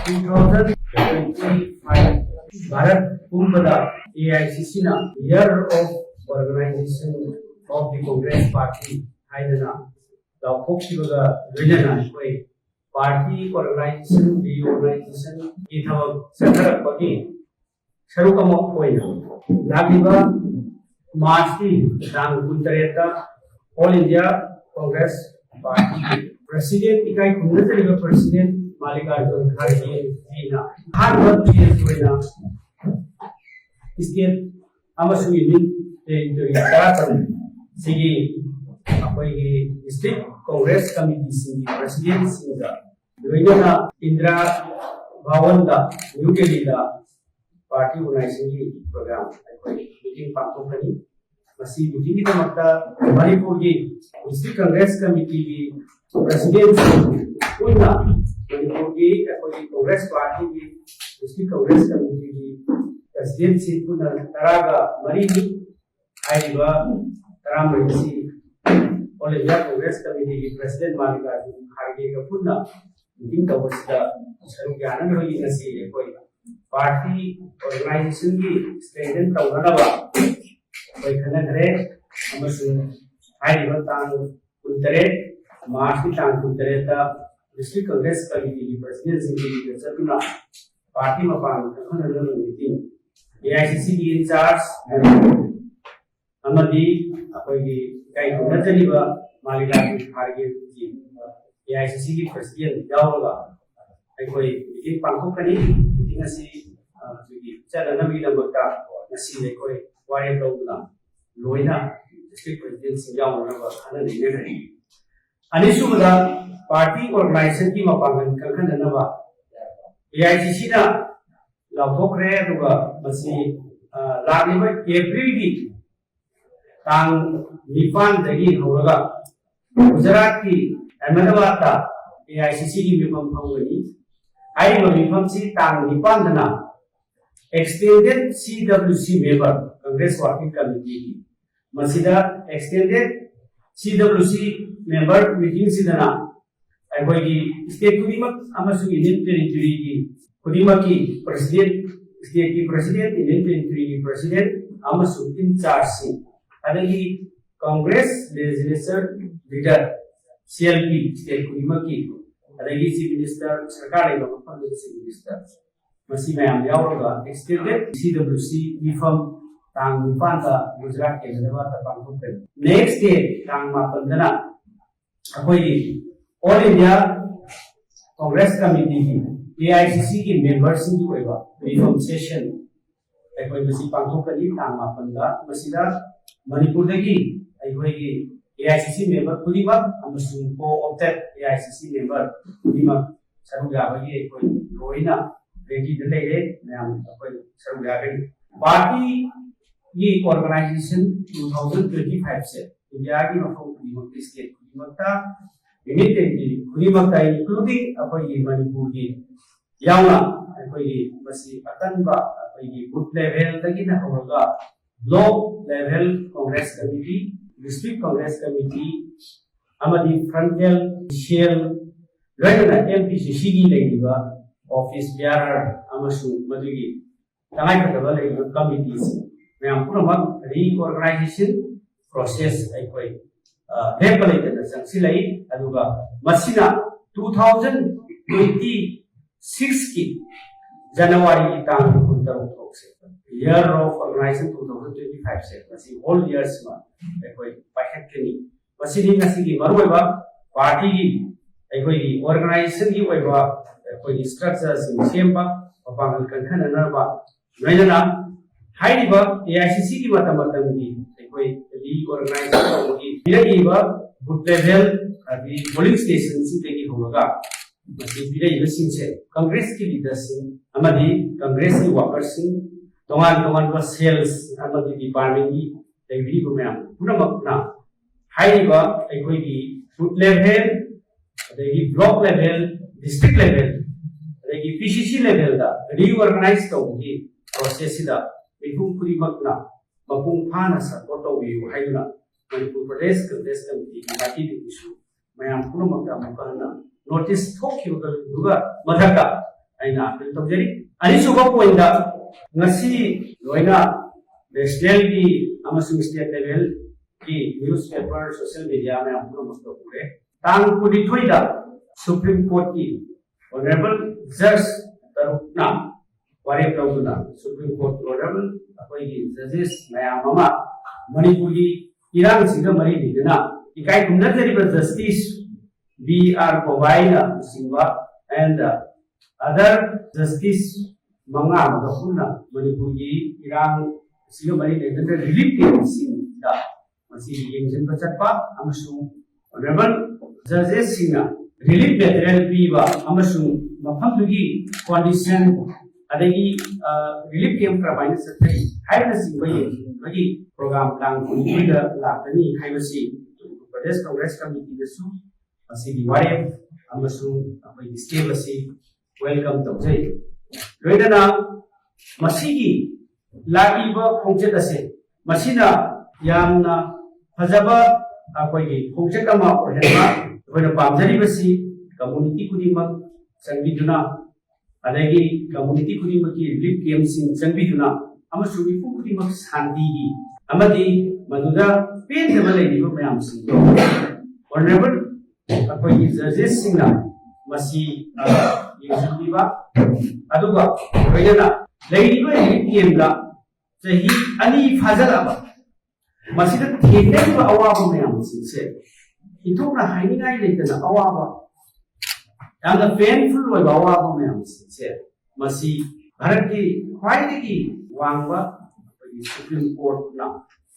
2025 Bharat Pumbada AICC na Year of Organization of the Congress Party haidana laukhokibaga loinana koi party organization reorganization ki thawak satharakpagi saruk ama oina lagiba March ki tang 23 ta All India Congress Party President ikai khunna President Mallikarjun Kharge ina harvard joina state amasu union territory taratam sigi apoigi state congress committee singi president singa loina Indira Bhavan da New Delhi da party organizing program akoi meeting pakokani masi meeting ki makta Manipur ki district congress committee ki president unna Manipur ki akoi congress party ki district congress committee ki president si unna taraga marini aiba taramrisi All India Congress committee ki president Mallikarjun Kharge ka unna meeting ka wasda saruk yanan hoyi nasi akoi party organization ki strengthen tawranaba koi khanagre amasun aiba tang untare March ki tang 23 ta district congress committee ki president singi satuna party mapan khanagre meeting AICC ki in charge amadi apoi ki kai khunajaliba Mallikarjun Kharge ki AICC ki president yawraga aikoi meeting pangthokani meeting asi Chananabi Lambaka, Nasi Koi, Wire Dogla, Loina, district president Singawa, and Anisumada, party organization team of Kankanava, AICC, Lapokre, Masi, Laniva, April, Tang, Nipan, the Gin, Horaga, Gujarati, Ahmedabad, AICC, Mipam Pangani, I know Mipam Si, Tang, Nipandana. Extended CWC member Congress Working Committee Masida extended CWC member meeting sidana aigoi state kudimak amasu union territory ki kudimaki president state ki president union territory ki president amasu in charge si adagi Congress legislature leader CLP state kudimaki adagi chief minister sarkar ega mapam chief minister Masih mayam yauraga extended CWC reform tang Nipanta Gujarat ke Ahmedabad ta pangthokre next day tang mapandana akoi All India Congress Committee ki AICC ki members ki oiba reform session akoi masi pangthokani tang mapanda masida Manipur dagi akoi ki AICC member kudima amasung co-opted AICC member kudima saruga bagi akoi loina ready to lay party ye organization 2025 set India ki mafung Kudimata state Kudimata immediately Kudimata including apoi Manipur ki yauna apoi masi atanba apoi boot level tagi na hoga block level congress committee district congress committee amadi frontal shell loina MPCC gi leiba office bearer amasu madigi tangai kadaba lei committees mayam puramak reorganization process aikoi depalai da sangsilai aduga masina 2026 ki January tang kuntaruk thokse year of organization 2025 se masi whole years ma aikoi paikeni masini ngasigi maruiba party gi aikoi organization gi oiba koi structures in semba papangal kankhana na ba noina haiba AICC ki matam gi koi reorganization gi bilai ba boot level abi polling station si te gi hoga masi bilai using se congress ki leaders amadi congress ki workers tongan ba sales amadi department gi dai ko mya punamak na haiba koi gi boot level dai block level district level PCC level da reorganize tawgi process da mipum kurimakna mapung phana support tawbi haina Manipur Pradesh Congress Committee party issue mayam punamakta mukana notice thokhiba duga madhaka ꯑꯩꯅ appeal ꯇꯧꯖꯔꯤ ꯑꯅꯤꯁꯨꯕ ꯄꯣꯏꯟꯗ ꯉꯁꯤ ꯂꯣꯏꯅ ꯅꯦꯁꯅꯦꯜꯒꯤ ꯑꯃꯁꯨꯡ state ꯂꯦꯚꯦꯜꯒꯤ news paper social ꯃꯤडिꯌꯥ ꯃꯌꯥꯝ ꯄꯨꯝꯅꯃꯛꯇ ꯎꯔꯦ ꯇꯥꯡ 22ꯗ ꯁꯨꯄ꯭रीम कोर्ट की ऑनरेबल जज तरुकना वारेप लौदुना सुप्रीम कोर्ट ऑनरेबल अखोई जजेस मयाम अमा मणिपुर की इरांग सिंग मरी दिना इकाई खुमनजरिब जस्टिस B.R. Bobaina सिंवा एंड अदर जस्टिस मंगा मगपुना मणिपुर की इरांग सिंग मरी दिना रिलीफ के सिंगा मसी येंजन बचतपा अमसुंग ऑनरेबल जजेस सिंगा रिलीफ मेटेरियल पीबा अमसुंग मफमदुगी कंडीशन अदगी रिलीफ कैंप करवाइन सत्तरी हाइबना सिंबा येंगी प्रोग्राम लांग कुनिदा लाकनी हाइबसी प्रदेश कांग्रेस कमिटी दसु असिगी वारे अमसुंग अखोई स्टेट असी वेलकम तौजै लोइदना मसीगी लागिबा खोंजेत असे मसीना यामना फजबा अखोई खोंजेत अमा ओहेबा अखोइना पामजरिबसी कम्युनिटी खुदिमक चंबिदुना अदगी कम्युनिटी खुदिमक की रिलीफ कैंप सिंग चंबिदुना अमसुंग मिफुं खुदिमक शांतिगी अमदी मदुदा पेनदबा लेनिबा मयाम सिंग ऑनरेबल अखोई जजेस सिंगना मसी येजुबीबा अदुगा लोइदना लेनिबा रिलीफ कैंपदा चही अनि फाजलाबा मसीदा थेंगनेबा अवाबा मयाम सिंगसे इथोना हाइनिंगाई लेतना अवाबा याना पेनफुल ओइबा अवाबा मयाम सिंगसे मसी भारत की ख्वाइदगी वांगबा सुप्रीम कोर्ट ना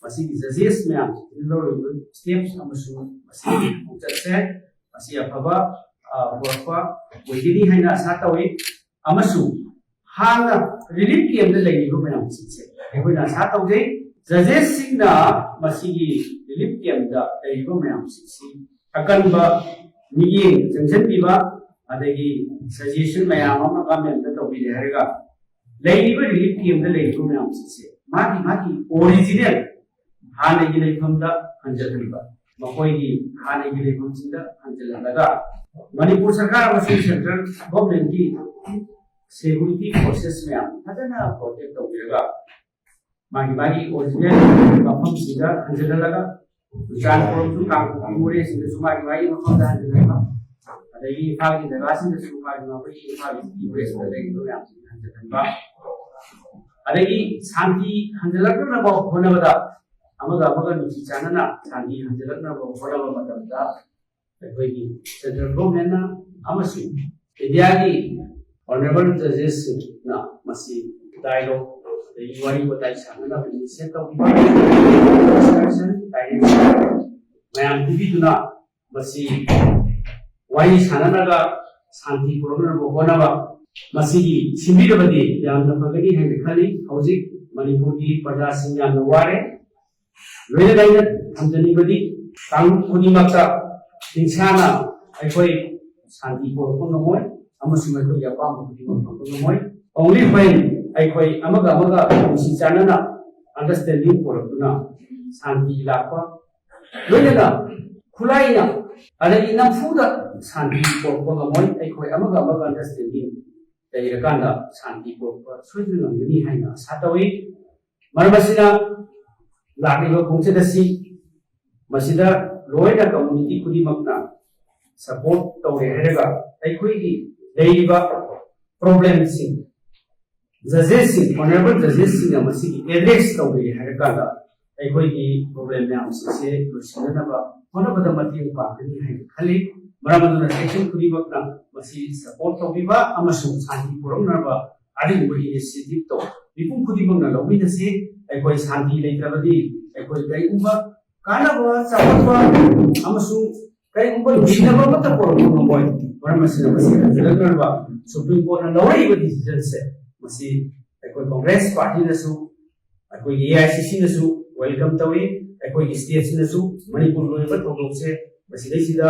मसी जजेस मयाम लौरिबा स्टेप्स अमसुंग मसी उचसे मसी अफबा वर्कपा ओइदिनी हाइना आशा तौई अमसुंग हांगा रिलीफ कैंप दा लेनिबा मयाम सिंगसे एकोइना आशा तौजै जजेस सिंगना मसीगी रिलीफ कैंप दा लेनिबा मयाम सिंगसी अकनबा मियें जंजनबीबा अदगी सजेशन मयाम अमा गवर्नमेंट दा तौबिरे हरगा लेनिबा रिलीफ कैंप दा लेनिबा मयाम सिंगसे मागी ओरिजिनल हानेगी लेफमदा हंजलबा मकोइगी हानेगी लेफमसिंदा हंजललगा मणिपुर सरकार अमसुंग सेंट्रल गवर्नमेंट की सिक्योरिटी फोर्सेस में फजना प्रोटेक्ट तौबिरगा मागी ओरिजिनल मफमसिंदा हंजललगा जानपुर टू कांगपुरे सिंदा सुमागी मफमदा हंजललगा अदगी फागी जगासिंदा सुमागी मफई फागी प्रेस दगी दो याम हंजललगा अदगी शांति हंजलकनबा होनबदा अमगा अमगा नुची चानना शांति हंजलकनबा होनबा मतमदा अखोइगी सेंट्रल गवर्नमेंट ना अमसु इंडिया की ऑनरेबल जजेस ना मसी डायलॉग द युवारी बताई सानना इनिशिएट तौबा डिस्कशन डायरेक्शन मयाम दिबिदुना मसी वाई साननागा शांति पुरमनबा होनबा मसीगी सिंबिदबदी यामना फगनी है खली हौजिक मणिपुर की प्रजा सिंह यामना वारे लोइना लाइना हमजनिबदी कांग खुनिमक्ता हिंसाना अखोई शांति पुरमनमोय अमसुंग अखोई अपाम खुनिमक्तमोय ओनली व्हेन अखोई अमगा अमगा नुसी चानना अंडरस्टैंडिंग पुरमना शांति लापा लोइना खुलाइना अदगी नफुदा शांति पुरमनमोय अखोई अमगा अमगा अंडरस्टैंडिंग लेरकांदा शांति पुरमना सोइदुनमगनी हाइना सातवी मरमसिना लागिबा खोंसेदसी मसिदा लोइना कम्युनिटी खुदिमकना सपोर्ट तौरे हेरगा अखोइगी लेरिबा प्रॉब्लम सिंग जजेस सिंग ऑनरेबल जजेस सिंग मसिगी एड्रेस तौरे हेरगादा अखोइगी प्रॉब्लम म्याम सिसे लोसिननबा होनबदा मतेंग पागनी है खली मरमदुना सेक्शन खुदिमकना मसी सपोर्ट तौबिबा अमसुंग शांति पुरमनबा आदिबो इनिशिएटिव तो मिपुं खुदिमकना लौबिनसे अखोइ शांति लेत्रबदी अखोइ कईगुंबा कानबा चावबा अमसुंग कईगुंबा लुसिनबा मत पुरमनबोय मरमसिना मसी हंजलकनबा सुप्रीम कोर्ट ना लौरिबा डिसीजन से मसी अखोइ कांग्रेस पार्टी नसु अखोइ AICC नसु वेलकम तौई अखोइ स्टेट नसु मणिपुर लोइबा थोदोकसे मसिदैसिदा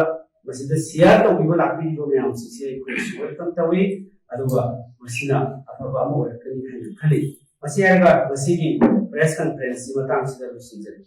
मसिदा शेयर तौबिबा लाक्बिबा मयाम सिसे अखोइ वेलकम तौई अदुगा मसिना अफबा अमा ओरकनी हाइना खली मसी हारगा मसीगी प्रेस कॉन्फ्रेंस मतंग सिदा लुसिंजरे।